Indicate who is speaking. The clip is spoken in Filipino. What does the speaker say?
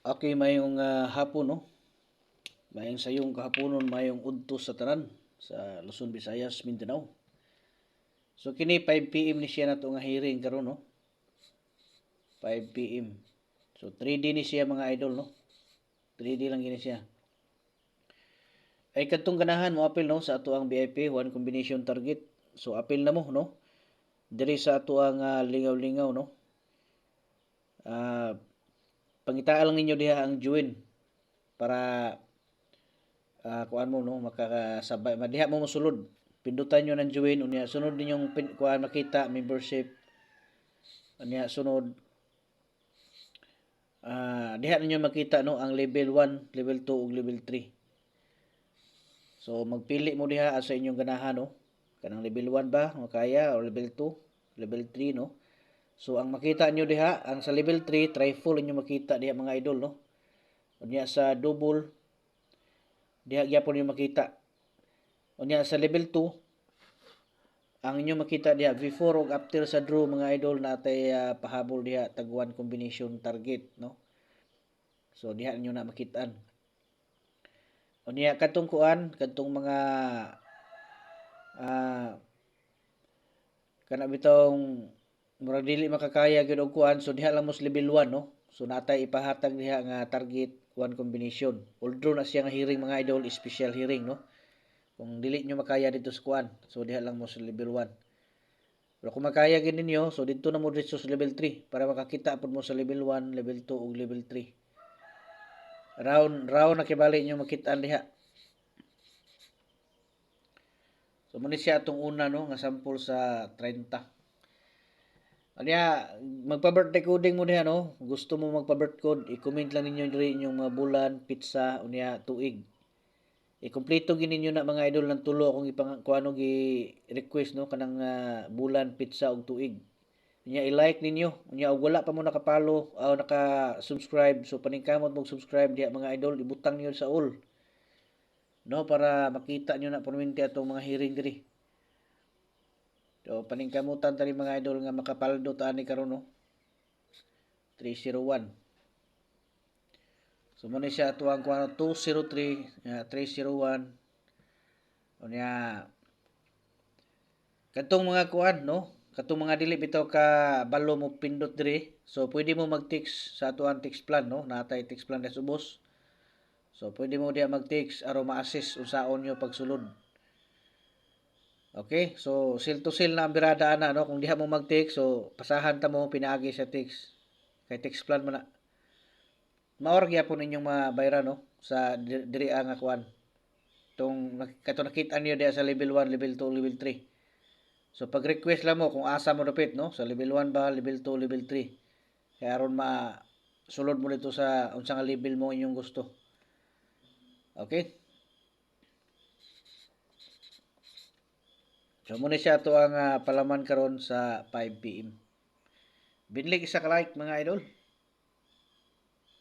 Speaker 1: Okay, mayong hapon, no? Mayong sayong kahaponon, mayong udto sa tanan sa Luzon, Visayas, Mindanao. So kini 5 PM ni siya nato nga hearing karon, no? 5 PM. So 3D ni siya mga idol, no? 3D lang gini siya. Ay kadtong ganahan mo apil, no, sa ato ang VIP one combination target. So apil na mo, no? Diri sa ato ang lingaw-lingaw, no? Pangitaan lang ninyo diha ang join para kuan mo, no, makakasabay madiha mo mosulod. Pindutan nyo ng join unya sunod ninyong kuan makita membership unya sunod diha ninyo makita, no, ang level 1, level 2 ug level 3. So magpili mo diha sa inyong ganahan, no, kanang level 1 ba makaya o level 2, level 3, no. So ang makita nyo diha ang sa level 3 try full inyo makita diha mga idol, no. Unya sa double diha gyapon niyo makita. Unya sa level 2 ang inyo makita diha before ug after sa draw mga idol natay pahabol diha tag one combination target, no. So diha ninyo na makitaan. Unya kadtong kuan kadtong mga ah kana bitong murag dili makakaya gyud og kuan, so diha lang mo sa level 1, no. So natay ipahatag diha nga target one combination. Although na siya nga hearing mga idol, special hearing, no. Kung dili nyo makaya dito sa kuan, so diha lang mo sa level 1. Pero kung makaya gid ninyo, so dito na mo diretso sa level 3 para makakita pud mo sa level 1, level 2 ug level 3. Round na kibali nyo makitaan diha. So muna siya atong una, no, nga sample sa 30. Anya magpa-birthday coding mo diha, no. Gusto mo magpa-birthday code, i-comment lang ninyo diri inyong mga bulan, pizza unya tuig. I-kompleto gid ninyo na mga idol ng tulo kung kuano gi request, no, kanang bulan, pizza ug tuig. Unya i-like ninyo. Unya og wala pa mo nakapalo o naka-subscribe, so paningkamot mo subscribe diha mga idol, ibutang niyo sa all. No, para makita niyo na permanente atong mga hearing diri. So paningkamutan tani mga idol nga makapaldo ta ani karon, no. 301. So mo ni siya ato ang kuano 203 301. Unya kadtong mga kuan, no, katong mga dili bitaw ka balo mo pindot diri, so pwede mo mag-text sa ato ang text plan, no, natay text plan na subos. So pwede mo diha mag-text aron ma-assist unsaon nyo pagsulod. Okay, so seal to seal na ang birada ana, no. Kung diha mo mag-text, so pasahan ta mo pinaagi sa text kay text plan man na maor gyapon ninyong mabayra, no, sa diri nga kuan tong kato nakita niyo diha sa level 1, level 2, level 3. So pag request lang mo kung asa mo dapit, no, sa level 1 ba, level 2, level 3. Kaya aron sulod mo dito sa unsa nga level mo inyong gusto. Okay? So muna siya to ang palaman karon sa 5 PM. Binlig isa ka like mga idol.